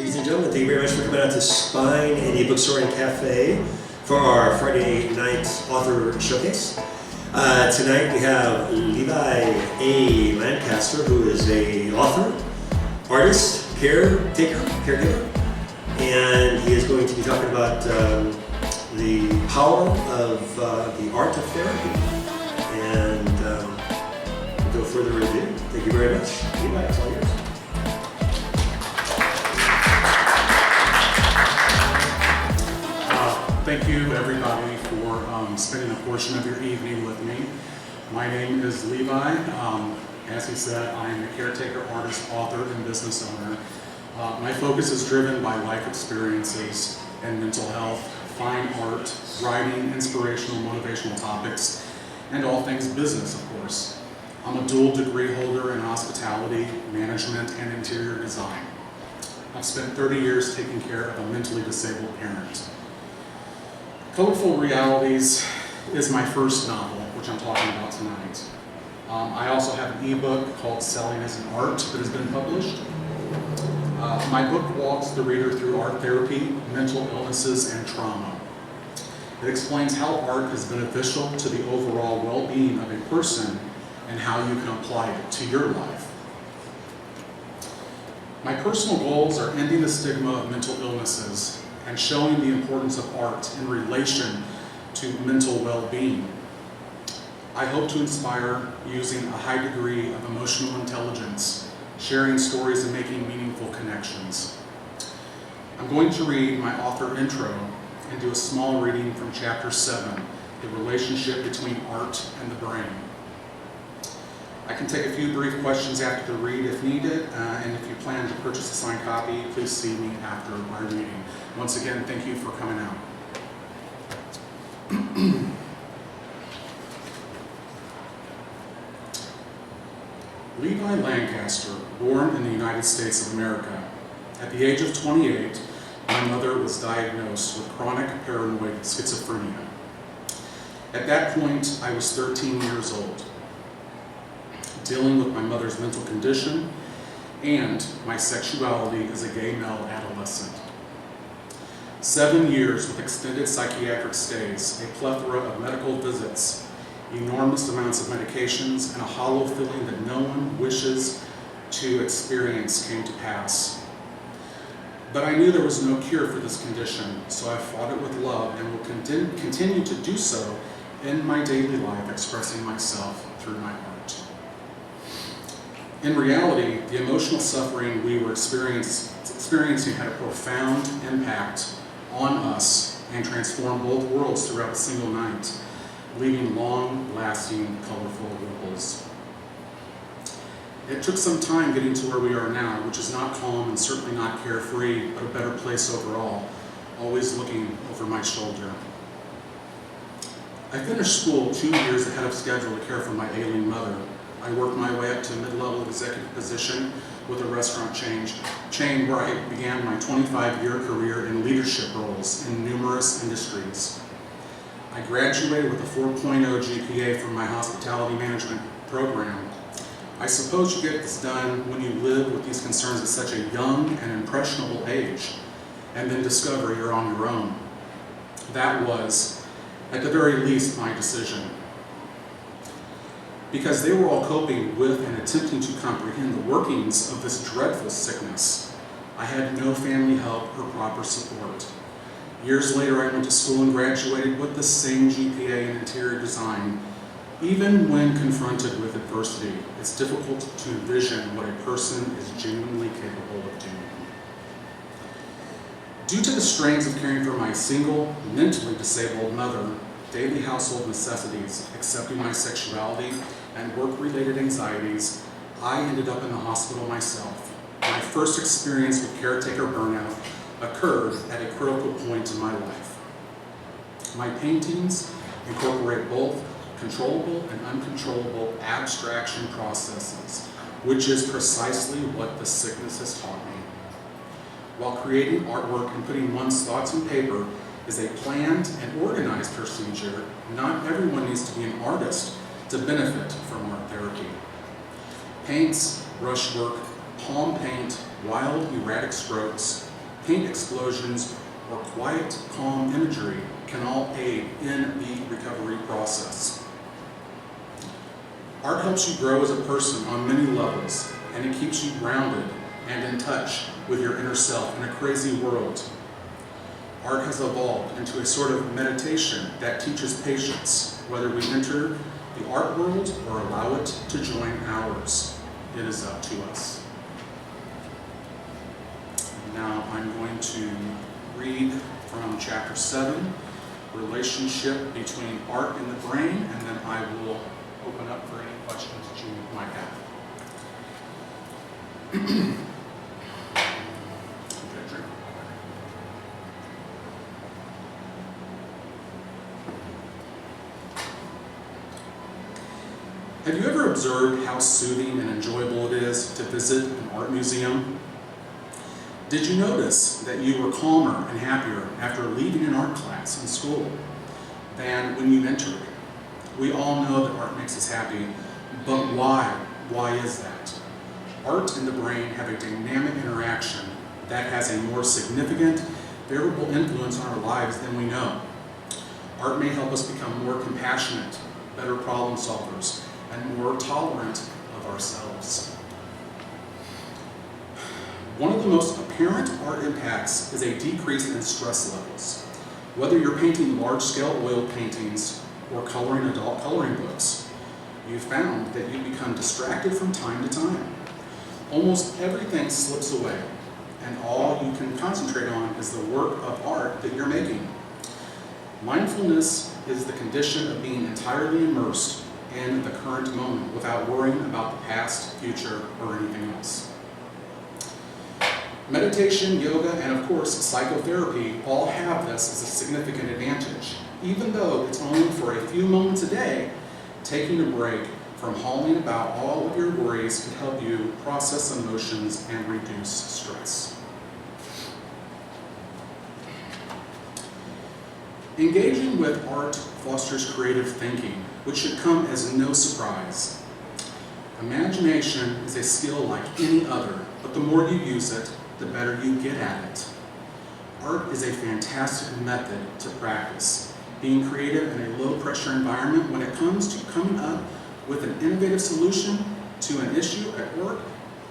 Ladies and gentlemen, thank you very much for coming out to Spine Indie Bookstore and Cafe for our Friday night author showcase. Tonight we have Levi A. Lancaster, who is an author, artist, caregiver, and he is going to be talking about the power of the art of therapy. And without further ado, thank you very much. Levi, it's all yours. Thank you, everybody, for spending a portion of your evening with me. My name is Levi. As he said, I am a caretaker, artist, author, and business owner. My focus is driven by life experiences and mental health, fine art, writing, inspirational, motivational topics, and all things business, of course. I'm a dual degree holder in hospitality, management, and interior design. I've spent 30 years taking care of a mentally disabled parent. Colorful Realities is my first novel, which I'm talking about tonight. I also have an ebook called Selling as an Art that has been published. My book walks the reader through art therapy, mental illnesses, and trauma. It explains how art is beneficial to the overall well-being of a person and how you can apply it to your life. My personal goals are ending the stigma of mental illnesses and showing the importance of art in relation to mental well-being. I hope to inspire using a high degree of emotional intelligence, sharing stories and making meaningful connections. I'm going to read my author intro and do a small reading from chapter 7, the relationship between art and the brain. I can take a few brief questions after the read if needed, and if you plan to purchase a signed copy, please see me after my reading. Once again, thank you for coming out. Levi Lancaster, born in the United States of America. At the age of 28, my mother was diagnosed with chronic paranoid schizophrenia. At that point, I was 13 years old, dealing with my mother's mental condition and my sexuality as a gay male adolescent. 7 years with extended psychiatric stays, a plethora of medical visits, enormous amounts of medications, and a hollow feeling that no one wishes to experience came to pass. But I knew there was no cure for this condition, so I fought it with love and will continue to do so in my daily life, expressing myself through my art. In reality, the emotional suffering we were experiencing had a profound impact on us and transformed both worlds throughout a single night, leaving long-lasting, colorful ripples. It took some time getting to where we are now, which is not calm and certainly not carefree, but a better place overall, always looking over my shoulder. I finished school 2 years ahead of schedule to care for my ailing mother. I worked my way up to a mid-level executive position with a restaurant chain where I began my 25-year career in leadership roles in numerous industries. I graduated with a 4.0 GPA from my hospitality management program. I suppose you get this done when you live with these concerns at such a young and impressionable age, and then discover you're on your own. That was, at the very least, my decision. Because they were all coping with and attempting to comprehend the workings of this dreadful sickness, I had no family help or proper support. Years later, I went to school and graduated with the same GPA in interior design. Even when confronted with adversity, it's difficult to envision what a person is genuinely capable of doing. Due to the strains of caring for my single, mentally disabled mother, daily household necessities, accepting my sexuality, and work-related anxieties, I ended up in the hospital myself. My first experience with caretaker burnout occurred at a critical point in my life. My paintings incorporate both controllable and uncontrollable abstraction processes, which is precisely what the sickness has taught me. While creating artwork and putting one's thoughts on paper is a planned and organized procedure, not everyone needs to be an artist to benefit from art therapy. Paints, brushwork, palm paint, wild, erratic strokes, paint explosions, or quiet, calm imagery can all aid in the recovery process. Art helps you grow as a person on many levels, and it keeps you grounded and in touch with your inner self in a crazy world. Art has evolved into a sort of meditation that teaches patience, whether we enter the art world or allow it to join ours. It is up to us. Now I'm going to read from chapter 7, relationship between art and the brain, and then I will open up for any questions that you might have. Have you ever observed how soothing and enjoyable it is to visit an art museum? Did you notice that you were calmer and happier after leaving an art class in school than when you entered? We all know that art makes us happy, but why? Why is that? Art and the brain have a dynamic interaction that has a more significant, variable influence on our lives than we know. Art may help us become more compassionate, better problem solvers, and more tolerant of ourselves. One of the most apparent art impacts is a decrease in stress levels. Whether you're painting large-scale oil paintings or coloring adult coloring books, you've found that you become distracted from time to time. Almost everything slips away, and all you can concentrate on is the work of art that you're making. Mindfulness is the condition of being entirely immersed in the current moment without worrying about the past, future, or anything else. Meditation, yoga, and of course psychotherapy all have this as a significant advantage. Even though it's only for a few moments a day, taking a break from hauling about all of your worries can help you process emotions and reduce stress. Engaging with art fosters creative thinking, which should come as no surprise. Imagination is a skill like any other, but the more you use it, the better you get at it. Art is a fantastic method to practice. Being creative in a low-pressure environment when it comes to coming up with an innovative solution to an issue at work,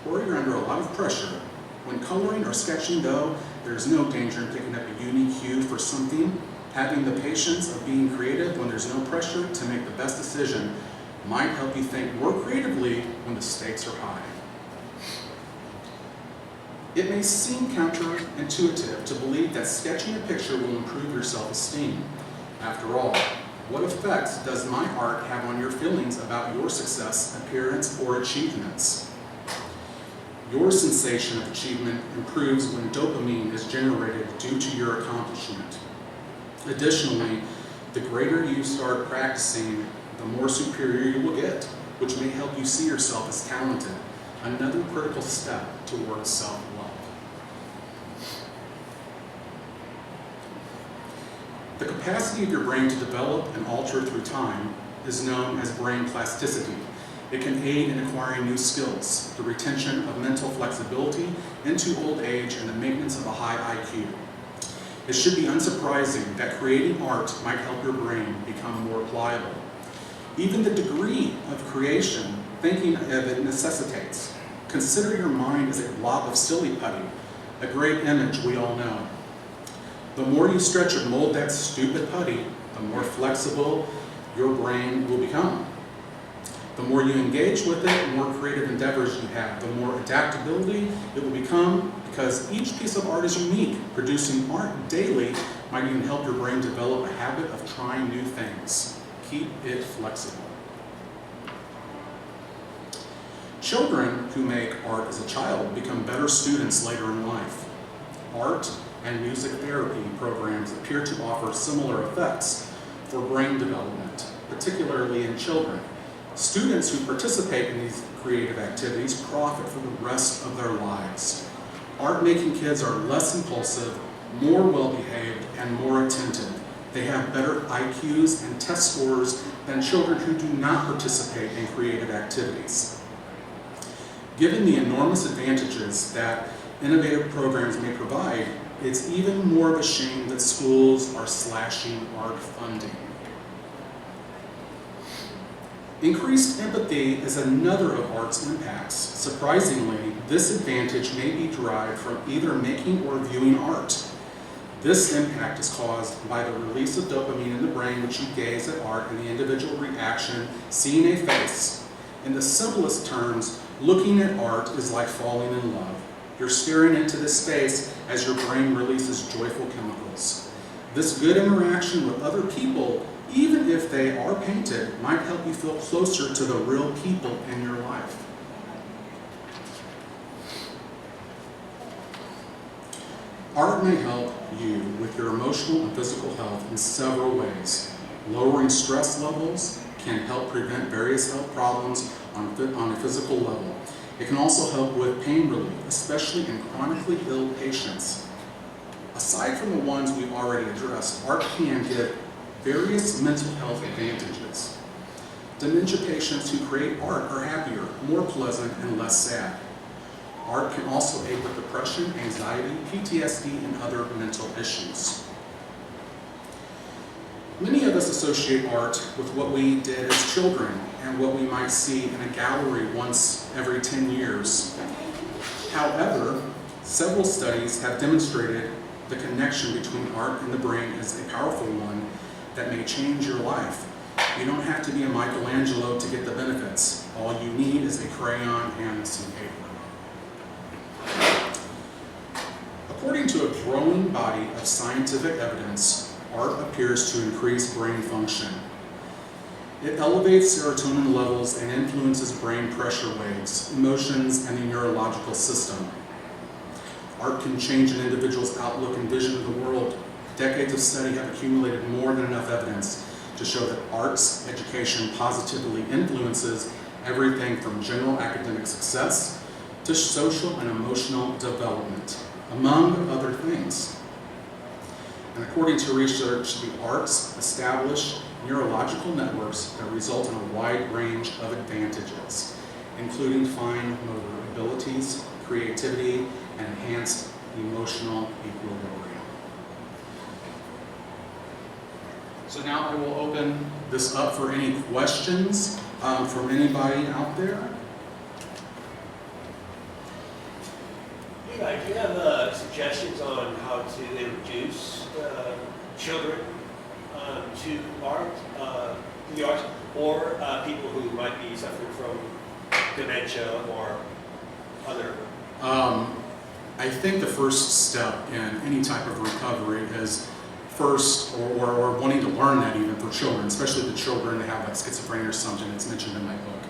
or you're under a lot of pressure. When coloring or sketching, though, there's no danger in picking up a unique hue for something. Having the patience of being creative when there's no pressure to make the best decision might help you think more creatively when the stakes are high. It may seem counterintuitive to believe that sketching a picture will improve your self-esteem. After all, what effect does my art have on your feelings about your success, appearance, or achievements? Your sensation of achievement improves when dopamine is generated due to your accomplishment. Additionally, the greater you start practicing, the more superior you will get, which may help you see yourself as talented, another critical step towards self-love. The capacity of your brain to develop and alter through time is known as brain plasticity. It can aid in acquiring new skills, the retention of mental flexibility into old age, and the maintenance of a high IQ. It should be unsurprising that creating art might help your brain become more pliable. Even the degree of creation thinking of it necessitates. Consider your mind as a blob of silly putty, a great image we all know. The more you stretch or mold that stupid putty, the more flexible your brain will become. The more you engage with it, the more creative endeavors you have, the more adaptability it will become, because each piece of art is unique. Producing art daily might even help your brain develop a habit of trying new things. Keep it flexible. Children who make art as a child become better students later in life. Art and music therapy programs appear to offer similar effects for brain development, particularly in children. Students who participate in these creative activities profit for the rest of their lives. Art-making kids are less impulsive, more well-behaved, and more attentive. They have better IQs and test scores than children who do not participate in creative activities. Given the enormous advantages that innovative programs may provide, it's even more of a shame that schools are slashing art funding. Increased empathy is another of art's impacts. Surprisingly, this advantage may be derived from either making or viewing art. This impact is caused by the release of dopamine in the brain, which you gaze at art and the individual reaction, seeing a face. In the simplest terms, looking at art is like falling in love. You're staring into this space as your brain releases joyful chemicals. This good interaction with other people, even if they are painted, might help you feel closer to the real people in your life. Art may help you with your emotional and physical health in several ways. Lowering stress levels can help prevent various health problems on a physical level. It can also help with pain relief, especially in chronically ill patients. Aside from the ones we've already addressed, art can give various mental health advantages. Dementia patients who create art are happier, more pleasant, and less sad. Art can also aid with depression, anxiety, PTSD, and other mental issues. Many of us associate art with what we did as children and what we might see in a gallery once every 10 years. However, several studies have demonstrated the connection between art and the brain is a powerful one that may change your life. You don't have to be a Michelangelo to get the benefits. All you need is a crayon and some paper. According to a growing body of scientific evidence, art appears to increase brain function. It elevates serotonin levels and influences brain pressure waves, emotions, and the neurological system. Art can change an individual's outlook and vision of the world. Decades of study have accumulated more than enough evidence to show that arts education positively influences everything from general academic success to social and emotional development, among other things. And according to research, the arts establish neurological networks that result in a wide range of advantages, including fine motor abilities, creativity, and enhanced emotional equilibrium. So now I will open this up for any questions from anybody out there. Levi, do you have suggestions on how to introduce children to art, to the arts, or people who might be suffering from dementia or other? I think the first step in any type of recovery is first, or wanting to learn that even for children, especially the children that have like schizophrenia or something that's mentioned in my book.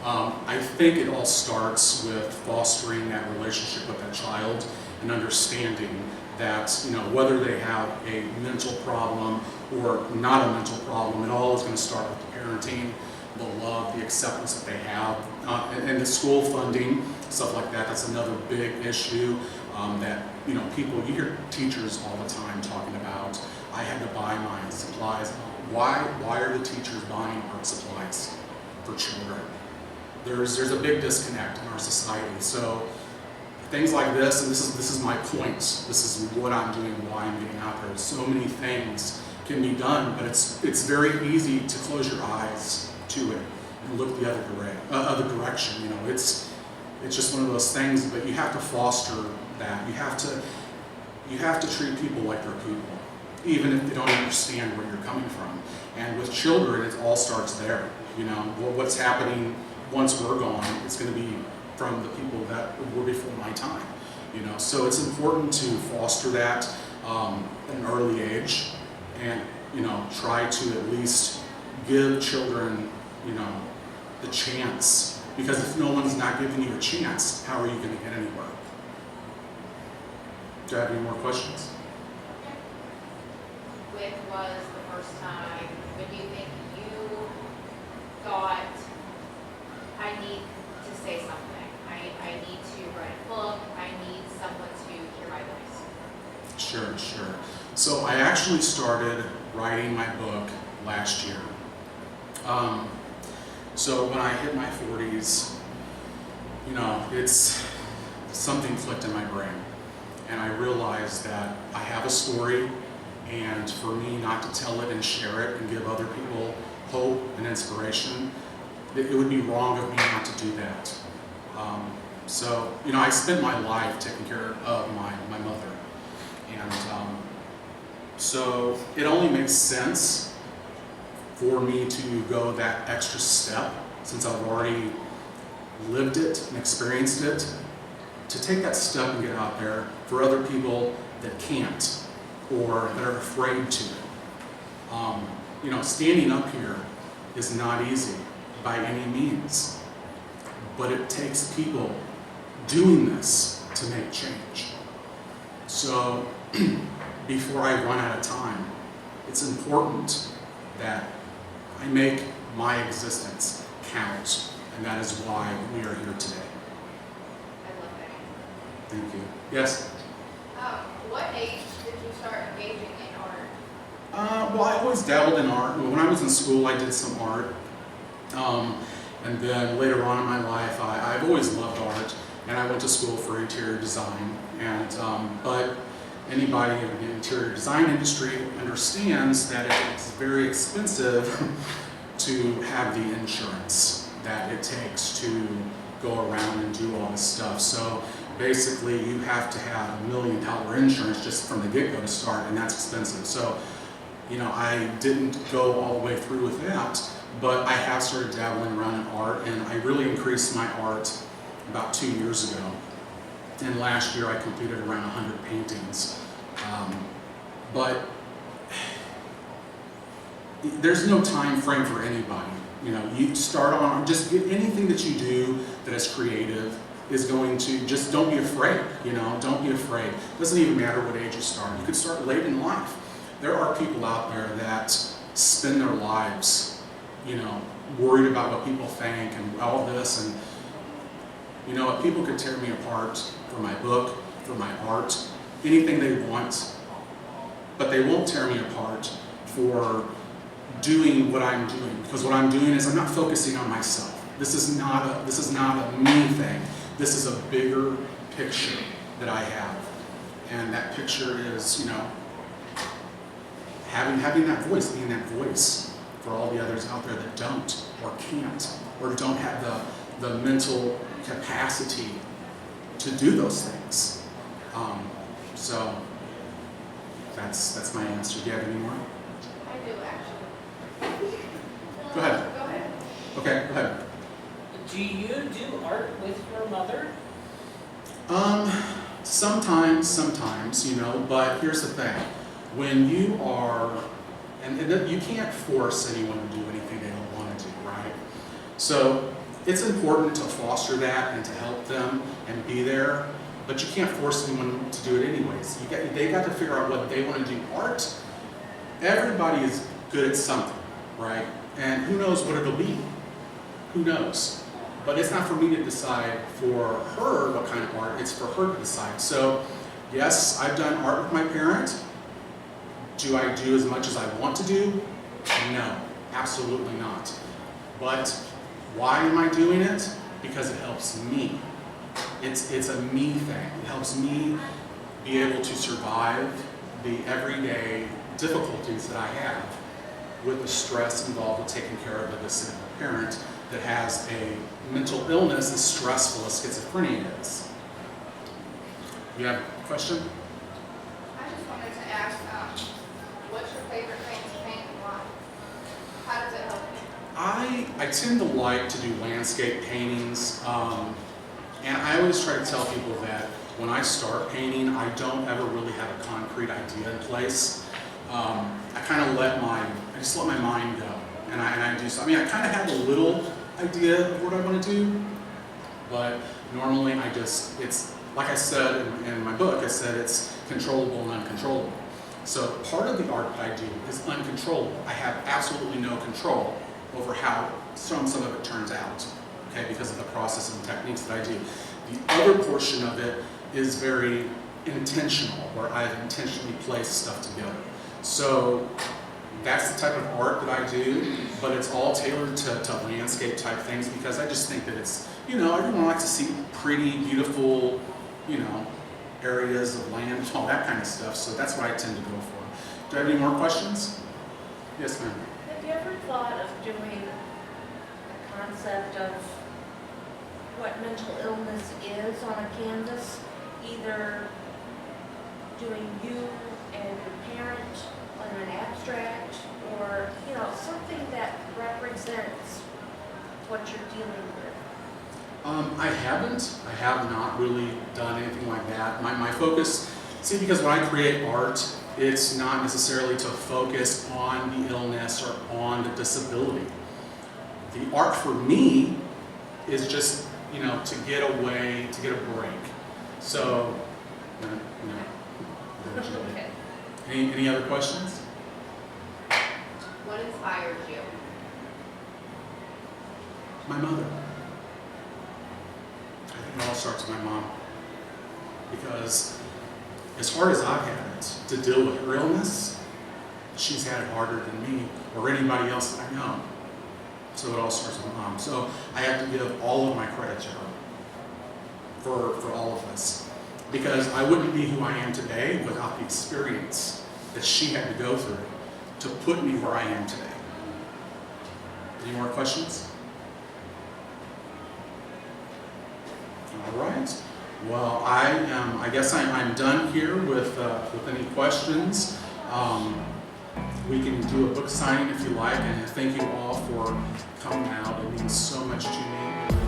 I think it all starts with fostering that relationship with that child and understanding that, you know, whether they have a mental problem or not a mental problem, it all is going to start with the parenting, the love, the acceptance that they have, and the school funding, stuff like that. That's another big issue that, you know, people, you hear teachers all the time talking about, I had to buy my supplies. Why are the teachers buying art supplies for children? There's a big disconnect in our society. So things like this, and this is my point. This is what I'm doing, why I'm getting out there. So many things can be done, but it's very easy to close your eyes to it and look the other direction. You know, it's just one of those things. But you have to foster that. You have to treat people like they're people, even if they don't understand where you're coming from. And with children, it all starts there. You know, what's happening once we're gone, it's going to be from the people that were before my time. You know, so it's important to foster that at an early age, and, you know, try to at least give children, you know, the chance. Because if no one's not giving you a chance, how are you going to get anywhere? Do you have any more questions? When was the first time when you think you thought, I need to say something, I need to write a book, I need someone to hear my voice? Sure. So I actually started writing my book last year. So when I hit my 40s, you know, something clicked in my brain. And I realized that I have a story, and for me not to tell it and share it and give other people hope and inspiration, it would be wrong of me not to do that. So, you know, I spent my life taking care of my mother. And so it only makes sense for me to go that extra step, since I've already lived it and experienced it, to take that step and get out there for other people that can't or that are afraid to. You know, standing up here is not easy by any means, but it takes people doing this to make change. So before I run out of time, it's important that I make my existence count, and that is why we are here today. I love that. Thank you. Yes? What age did you start engaging in art? Well, I always dabbled in art. When I was in school, I did some art. And then later on in my life, I've always loved art, and I went to school for interior design. But anybody in the interior design industry understands that it's very expensive to have the insurance that it takes to go around and do all this stuff. So basically, you have to have $1 million insurance just from the get-go to start, and that's expensive. So, you know, I didn't go all the way through with that, but I have started dabbling around in art, and I really increased my art about 2 years ago. And last year I completed around 100 paintings. But there's no time frame for anybody. You know, you start on, just anything that you do that is creative is going to, just don't be afraid, you know, don't be afraid. It doesn't even matter what age you start. You could start late in life. There are people out there that spend their lives, you know, worried about what people think and all this, and you know what, people could tear me apart for my book, for my art, anything they want, but they won't tear me apart for doing what I'm doing, because what I'm doing is I'm not focusing on myself. This is not a me thing. This is a bigger picture that I have, and that picture is, you know, having that voice, being that voice for all the others out there that don't or can't or don't have the mental capacity to do those things. So that's my answer. Do you have any more? I do, actually. Go ahead. Go ahead. Okay, go ahead. Do you do art with your mother? Sometimes, you know, but here's the thing. When you are, and you can't force anyone to do anything they don't want to do, right? So it's important to foster that and to help them and be there, but you can't force anyone to do it anyways. They got to figure out what they want to do. Art, everybody is good at something, right? And who knows what it'll be? Who knows? But it's not for me to decide for her what kind of art, it's for her to decide. So yes, I've done art with my parent. Do I do as much as I want to do? No, absolutely not. But why am I doing it? Because it helps me. It's a me thing. It helps me be able to survive the everyday difficulties that I have with the stress involved with taking care of a disabled parent that has a mental illness as stressful as schizophrenia is. You have a question? I just wanted to ask, what's your favorite thing to paint and why? How does it help you? I tend to like to do landscape paintings, and I always try to tell people that when I start painting, I don't ever really have a concrete idea in place. I kind of let my mind go, and I do. So, I mean, I kind of have a little idea of what I want to do, but normally it's like I said in my book. I said it's controllable and uncontrollable. So part of the art that I do is uncontrollable. I have absolutely no control over how some of it turns out, okay, because of the process and techniques that I do. The other portion of it is very intentional, where I've intentionally placed stuff together. So that's the type of art that I do, but it's all tailored to landscape type things, because I just think that it's, you know, everyone likes to see pretty, beautiful areas of land, all that kind of stuff. So that's what I tend to go for. Do I have any more questions? Yes, ma'am. Have you ever thought of doing a concept of what mental illness is on a canvas? Either doing you and your parent on an abstract, or, something that represents what you're dealing with? I haven't. I have not really done anything like that. My focus, because when I create art, it's not necessarily to focus on the illness or on the disability. The art for me is just, to get away, to get a break. So, Okay. Any other questions? What inspires you? My mother. I think it all starts with my mom. Because as hard as I've had it to deal with her illness, she's had it harder than me or anybody else that I know. So it all starts with my mom. So I have to give all of my credit to her for all of this. Because I wouldn't be who I am today without the experience that she had to go through to put me where I am today. Any more questions? All right. Well, I guess I'm done here with any questions. We can do a book signing if you like, and thank you all for coming out. It means so much to me.